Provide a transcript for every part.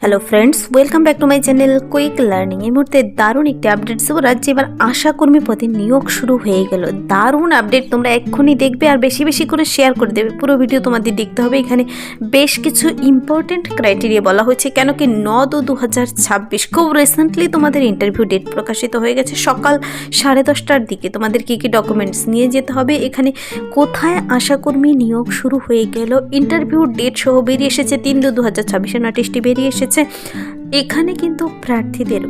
Hello friends, welcome back to my channel quick learning. এই মুহূর্তে দারুণ একটি আপডেট দেবো। রাজ্যে এবার আশাকর্মী পদে নিয়োগ শুরু হয়ে গেল। দারুণ আপডেট, তোমরা এক্ষুনি দেখবে আর বেশি বেশি করে শেয়ার করে দেবে। পুরো ভিডিও তোমাদের দেখতে হবে। এখানে বেশ কিছু ইম্পর্টেন্ট ক্রাইটেরিয়া বলা হয়েছে, কেন কি 9/2/2026 খুব রিসেন্টলি তোমাদের ইন্টারভিউ ডেট প্রকাশিত হয়ে গেছে। সকাল 10:30টার দিকে তোমাদের কী কী ডকুমেন্টস নিয়ে যেতে হবে, এখানে কোথায় আশাকর্মী নিয়োগ শুরু হয়ে গেল, ইন্টারভিউ ডেট সহ বেরিয়ে এসেছে। 3/2/2026 নোটিশটি বেরিয়ে এসেছে। এখানে কিন্তু প্রার্থীদের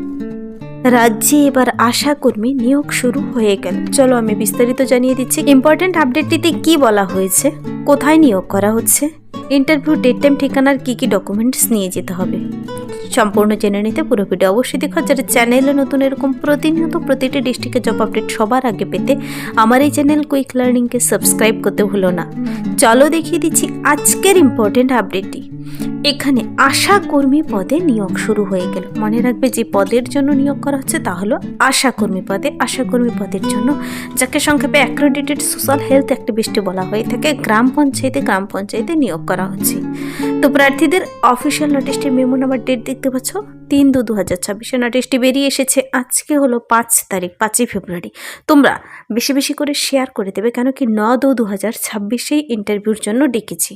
রাজ্যে এবার আশাকর্মী নিয়োগ শুরু হয়ে গেল। চলো আমি বিস্তারিত জানিয়ে দিচ্ছি। ইম্পর্টেন্ট আপডেটটিতে কি বলা হয়েছে, কোথায় নিয়োগ করা হচ্ছে, ইন্টারভিউ ডেট টাইম ঠিকানার কি কি ডকুমেন্টস নিয়ে যেতে হবে, সম্পূর্ণ জেনে নিতে পুরো ভিডিও অবশ্যই দেখো। যারা চ্যানেলে নতুন এরকম প্রতিনিয়ত প্রতিটি ডিস্ট্রিক্টের জব আপডেট সবার আগে পেতে আমার এই চ্যানেল কুইক লার্নিংকে সাবস্ক্রাইব করতে ভুলো না। চলো দেখিয়ে দিচ্ছি আজকের ইম্পর্টেন্ট আপডেটটি। এখানে আশাকর্মী পদে নিয়োগ শুরু হয়ে গেল। মনে রাখবে যে পদের জন্য নিয়োগ করা হচ্ছে তা হলো আশাকর্মী পদে। আশাকর্মী পদের জন্য, যাকে সংক্ষেপে অ্যাক্রেডিটেড সোশ্যাল হেলথ অ্যাক্টিভিস্ট বলা হয়ে থাকে, গ্রাম পঞ্চায়েতে নিয়োগ করা হচ্ছে। তো প্রার্থীদের অফিসিয়াল নোটিশটির মেমো নাম্বার ডেট দেখতে পাচ্ছ, 3/2/2026 নোটিশটি বেরিয়ে এসেছে। আজকে হলো 5 ফেব্রুয়ারি। তোমরা বেশি বেশি করে শেয়ার করে দেবে, কেন কি 9/2/2026 ইন্টারভিউর জন্য ডেকেছি।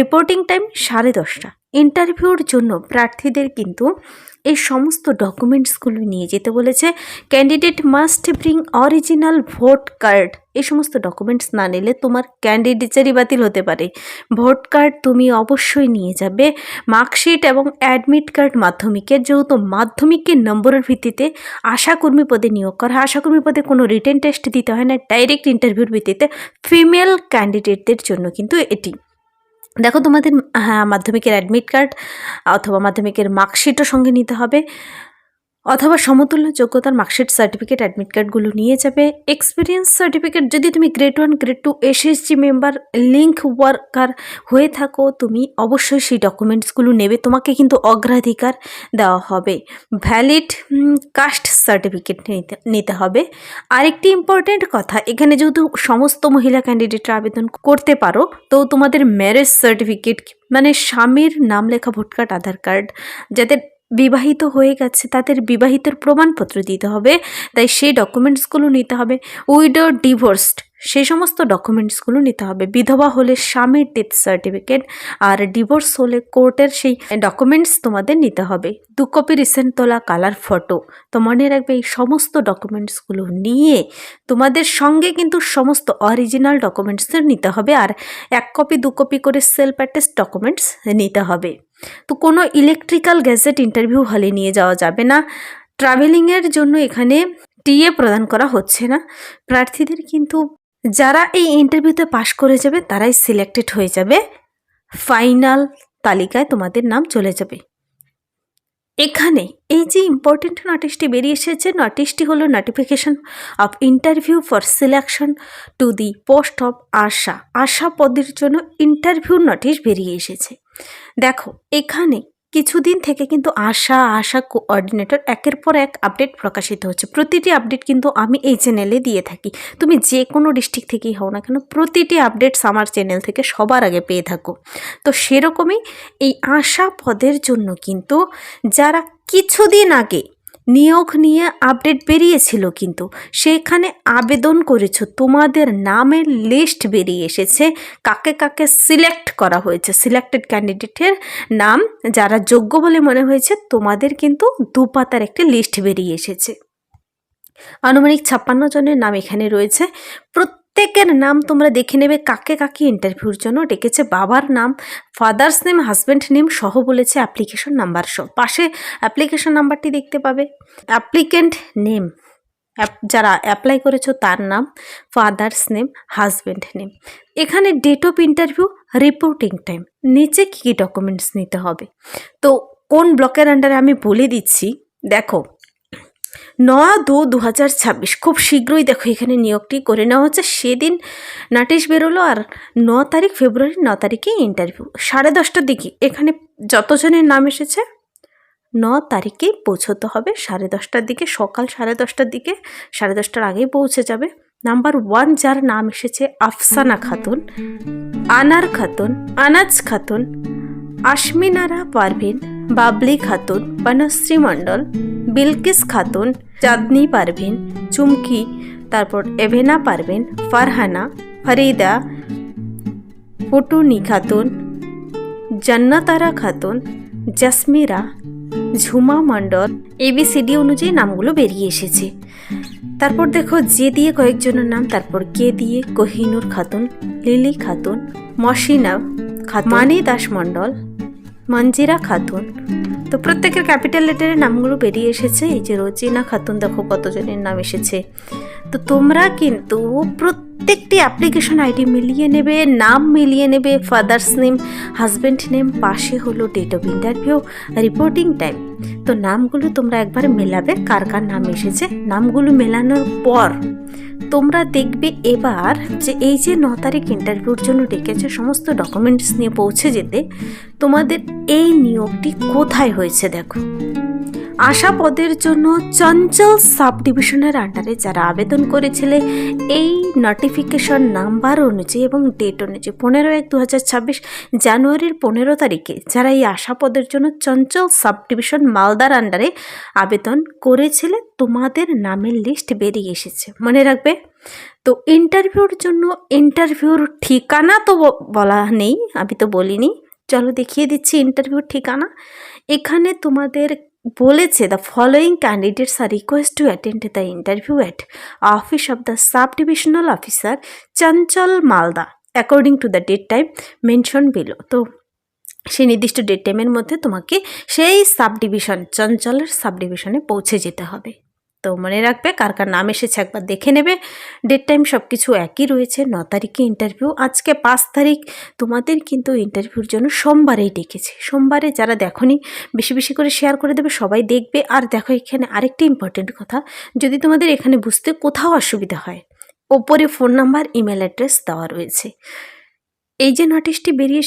Reporting time 10:30। ইন্টারভিউর জন্য প্রার্থীদের কিন্তু এই সমস্ত ডকুমেন্টসগুলো নিয়ে যেতে বলেছে। Candidate must bring original vote card. এই সমস্ত ডকুমেন্টস না নিলে তোমার ক্যান্ডিডেচারই বাতিল হতে পারে। ভোট কার্ড তুমি অবশ্যই নিয়ে যাবে। মার্কশিট এবং অ্যাডমিট কার্ড মাধ্যমিকের, যেহেতু মাধ্যমিকের নম্বরের ভিত্তিতে আশাকর্মী পদে নিয়োগ করা হয়। আশাকর্মী পদে কোনো রিটেন টেস্ট দিতে হয় না, ডাইরেক্ট ইন্টারভিউর ভিত্তিতে ফিমেল ক্যান্ডিডেটদের জন্য কিন্তু এটি। দেখো তোমাদের মাধ্যমিকের অ্যাডমিট কার্ড অথবা মাধ্যমিকের মার্কশিটও সঙ্গে নিতে হবে, অথবা সমতুল্য যোগ্যতার মার্কশিট, সার্টিফিকেট, অ্যাডমিট কার্ডগুলো নিয়ে যাবে। এক্সপিরিয়েন্স সার্টিফিকেট, যদি তুমি grade 1 grade 2 SSG member, link worker হয়ে থাকো, তুমি অবশ্যই সেই ডকুমেন্টসগুলো নেবে। তোমাকে কিন্তু অগ্রাধিকার দেওয়া হবে। ভ্যালিড কাস্ট সার্টিফিকেট নিতে হবে। আরেকটি ইম্পর্টেন্ট কথা, এখানে যেহেতু সমস্ত মহিলা ক্যান্ডিডেটরা আবেদন করতে পারো, তো তোমাদের ম্যারেজ সার্টিফিকেট মানে স্বামীর নাম লেখা ভোট কার্ড, আধার কার্ড, যাদের বিবাহিত হয়ে গেছে তাদের বিবাহিতের প্রমাণপত্র দিতে হবে, তাই সেই ডকুমেন্টসগুলো নিতে হবে। উইডো, ডিভোর্সড, সেই সমস্ত ডকুমেন্টসগুলো নিতে হবে। বিধবা হলে স্বামীর ডেথ সার্টিফিকেট, আর ডিভোর্স হলে কোর্টের সেই ডকুমেন্টস তোমাদের নিতে হবে। 2 কপি রিসেন্ট তোলা কালার ফটো। তো মনে রাখবে এই সমস্ত ডকুমেন্টসগুলো নিয়ে তোমাদের সঙ্গে কিন্তু সমস্ত অরিজিনাল ডকুমেন্টস নিতে হবে, আর 1 কপি 2 কপি করে সেলফ অ্যাটেস্ট ডকুমেন্টস নিতে হবে। তো কোনো ইলেকট্রিক্যাল গ্যাজেট ইন্টারভিউ হলে নিয়ে যাওয়া যাবে না। ট্রাভেলিংয়ের জন্য এখানে টিএ প্রদান করা হচ্ছে না। প্রার্থীদের কিন্তু যারা এই ইন্টারভিউতে পাশ করে যাবে তারাই সিলেক্টেড হয়ে যাবে, ফাইনাল তালিকায় তোমাদের নাম চলে যাবে। এখানে এই যে ইম্পর্টেন্ট নোটিশটি বেরিয়ে এসেছে, নোটিশটি হলো notification of interview for selection to the post of ASHA পদের জন্য ইন্টারভিউ নোটিশ বেরিয়ে এসেছে। দেখো এখানে কিছুদিন থেকে কিন্তু আশা কোঅর্ডিনেটর একের পর এক আপডেট প্রকাশিত হচ্ছে। প্রতিটি আপডেট কিন্তু আমি এই চ্যানেলে দিয়ে থাকি। তুমি যে কোনো ডিস্ট্রিক্ট থেকেই হও না কেন, প্রতিটি আপডেটস আমার চ্যানেল থেকে সবার আগে পেয়ে থাকো। তো সেরকমই এই আশা পদের জন্য কিন্তু যারা কিছুদিন আগে নিয়োগ নিয়ে আপডেট বেরিয়েছিল, কিন্তু সেখানে আবেদন করেছো, তোমাদের নামের লিস্ট বেরিয়ে এসেছে, কাকে কাকে সিলেক্ট করা হয়েছে, সিলেক্টেড ক্যান্ডিডেটের নাম যারা যোগ্য বলে মনে হয়েছে, তোমাদের কিন্তু 2 পাতার একটি লিস্ট বেরিয়ে এসেছে। আনুমানিক 56 জনের নাম এখানে রয়েছে। প্রত্যেকের নাম তোমরা দেখে নেবে, কাকে কাকে ইন্টারভিউর জন্য ডেকেছে। বাবার নাম, ফাদার্স নেম, হাজব্যান্ড নেম সহ বলেছে, অ্যাপ্লিকেশন নাম্বার সহ। পাশে অ্যাপ্লিকেশন নাম্বারটি দেখতে পাবে। অ্যাপ্লিকেন্ট নেম, যারা অ্যাপ্লাই করেছো তার নাম, ফাদার্স নেম, হাজব্যান্ড নেম। এখানে date of interview, reporting time, নিচে কী কী ডকুমেন্টস নিতে হবে। তো কোন ব্লকের আন্ডারে আমি বলে দিচ্ছি। দেখো 9/2/2026 খুব শীঘ্রই দেখো এখানে নিয়োগটি করে নেওয়া হচ্ছে। সেদিন নোটিশ বেরোলো, আর 9 ফেব্রুয়ারি 9 তারিখে ইন্টারভিউ। 10:30টার দিকে এখানে যতজনের নাম এসেছে 9 তারিখেই পৌঁছতে হবে। 10:30টার দিকে, সকাল 10:30টার দিকে, 10:30টার আগেই পৌঁছে যাবে। নাম্বার 1 যার নাম এসেছে আফসানা খাতুন, আনার খাতুন, আনাজ খাতুন, আশমিনারা পারভিন, বাবলি খাতুন, বনশ্রী মণ্ডল, বিলকিস খাতুন, চাঁদনি পারভিন, চুমকি, তারপর এভেনা পারভিন, ফারহানা, ফরিদা, ফুটুনি খাতুন, জান্নাতারা খাতুন, জাসমিরা, ঝুমা মণ্ডল, ABCD অনুযায়ী নামগুলো বেরিয়ে এসেছে। তারপর দেখো যে দিয়ে কয়েকজনের নাম, তারপর কে দিয়ে কোহিনুর খাতুন, লিলি খাতুন, মসিনা খাতুন, মানি দাস মণ্ডল, মঞ্জিরা খাতুন। তো প্রত্যেকের ক্যাপিটাল লেটারের নামগুলো বেরিয়ে এসেছে। এই যে রোজিনা খাতুন, দেখো কতজনের নাম এসেছে। তো তোমরা কিন্তু প্রত্যেকটি অ্যাপ্লিকেশন আইডি মিলিয়ে নেবে, নাম মিলিয়ে নেবে, ফাদার্স নেম, হাজব্যান্ড নেম, পাশে হলো date of interview, reporting time. তো নামগুলো তোমরা একবার মেলাবে, কার কার নাম এসেছে। নামগুলো মেলানোর পর তোমরা দেখবে এবার যে এই যে 9 তারিখ ইন্টারভিউর জন্য ডেকেছে, সমস্ত ডকুমেন্টস নিয়ে পৌঁছে যেতে তোমাদের এই নিয়োগটি কোথায় হয়েছে দেখো। আশা পদের জন্য চঞ্চল সাব ডিভিশনের আন্ডারে যারা আবেদন করেছিলে এই নোটিফিকেশন নাম্বার অনুযায়ী এবং ডেট অনুযায়ী 15/1/2026 জানুয়ারির 15 তারিখে যারা এই আশা পদের জন্য চঞ্চল সাব ডিভিশন মালদার আন্ডারে আবেদন করেছিলে, তোমাদের নামের লিস্ট বেরিয়ে এসেছে। মনে রাখবে। তো ইন্টারভিউর জন্য ইন্টারভিউর ঠিকানা তো বলা নেই, আমি তো বলিনি, চলো দেখিয়ে দিচ্ছি ইন্টারভিউর ঠিকানা। এখানে তোমাদের বলেছে the following candidates are request to attend the interview at office of the sub divisional officer Chanchal Malda according to the date time mention below. তো সেই নির্দিষ্ট ডেট টাইমের মধ্যে তোমাকে সেই সাব ডিভিশন চঞ্চলের সাব ডিভিশনে পৌঁছে যেতে হবে। তো মনে রাখবে কার কার নাম এসেছে একবার দেখে নেবে। ডেট টাইম সব কিছু একই রয়েছে। 9 তারিখে ইন্টারভিউ, আজকে 5 তারিখ। তোমাদের কিন্তু ইন্টারভিউর জন্য সোমবারেই ডেকেছে। সোমবারে যারা দেখোনি বেশি বেশি করে শেয়ার করে দেবে, সবাই দেখবে। আর দেখো এখানে আরেকটি ইম্পর্টেন্ট কথা, যদি তোমাদের এখানে বুঝতে কোথাও অসুবিধা হয়, ওপরে ফোন নাম্বার, ইমেল অ্যাড্রেস দেওয়া রয়েছে। এই যে নোটিশটি বেরিয়ে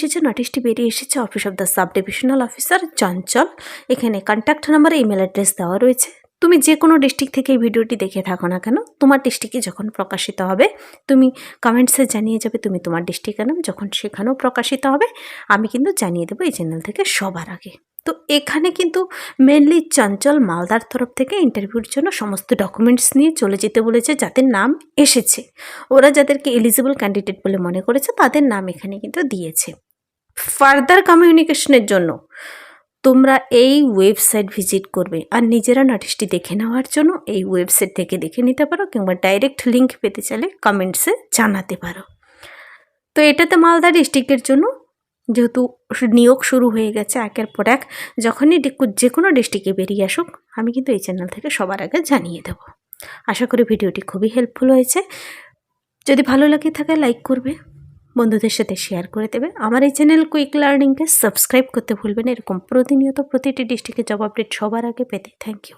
এসেছে office of the sub divisional officer Chanchal. এখানে কন্ট্যাক্ট নাম্বার, ইমেল অ্যাড্রেস দেওয়া রয়েছে। তুমি যে কোনো ডিস্ট্রিক্ট থেকে এই ভিডিওটি দেখে থাকো না কেন, তোমার ডিস্ট্রিক্টে যখন প্রকাশিত হবে তুমি কমেন্টসে জানিয়ে যাবে তুমি তোমার ডিস্ট্রিক্টের নাম। যখন সেখানেও প্রকাশিত হবে আমি কিন্তু জানিয়ে দেবো এই চ্যানেল থেকে সবার আগে। তো এখানে কিন্তু মেনলি চঞ্চল মালদার তরফ থেকে ইন্টারভিউর জন্য সমস্ত ডকুমেন্টস নিয়ে চলে যেতে বলেছে যাদের নাম এসেছে। ওরা যাদেরকে এলিজিবল ক্যান্ডিডেট বলে মনে করেছে তাদের নাম এখানে কিন্তু দিয়েছে। ফার্দার কমিউনিকেশনের জন্য তোমরা এই ওয়েবসাইট ভিজিট করবে, আর নিজেরা নোটিশটি দেখে নেওয়ার জন্য এই ওয়েবসাইট থেকে দেখে নিতে পারো, কিংবা ডাইরেক্ট লিঙ্ক পেতে চাইলে কমেন্টসে জানাতে পারো। তো এটাতে মালদা ডিস্ট্রিক্টের জন্য যেহেতু নিয়োগ শুরু হয়ে গেছে একের পর এক, যখনই যে কোনো ডিস্ট্রিক্টে বেরিয়ে আসুক আমি কিন্তু এই চ্যানেল থেকে সবার আগে জানিয়ে দেব। আশা করি ভিডিওটি খুবই হেল্পফুল হয়েছে। যদি ভালো লাগে থাকে লাইক করবে, বন্ধুদের সাথে শেয়ার করে দেবে। আমার এই চ্যানেল কুইক লার্নিংকে সাবস্ক্রাইব করতে ভুলবেন এরকম প্রতিনিয়ত প্রতিটি ডিস্ট্রিক্টের জব আপডেট সবার আগে পেতে। Thank you.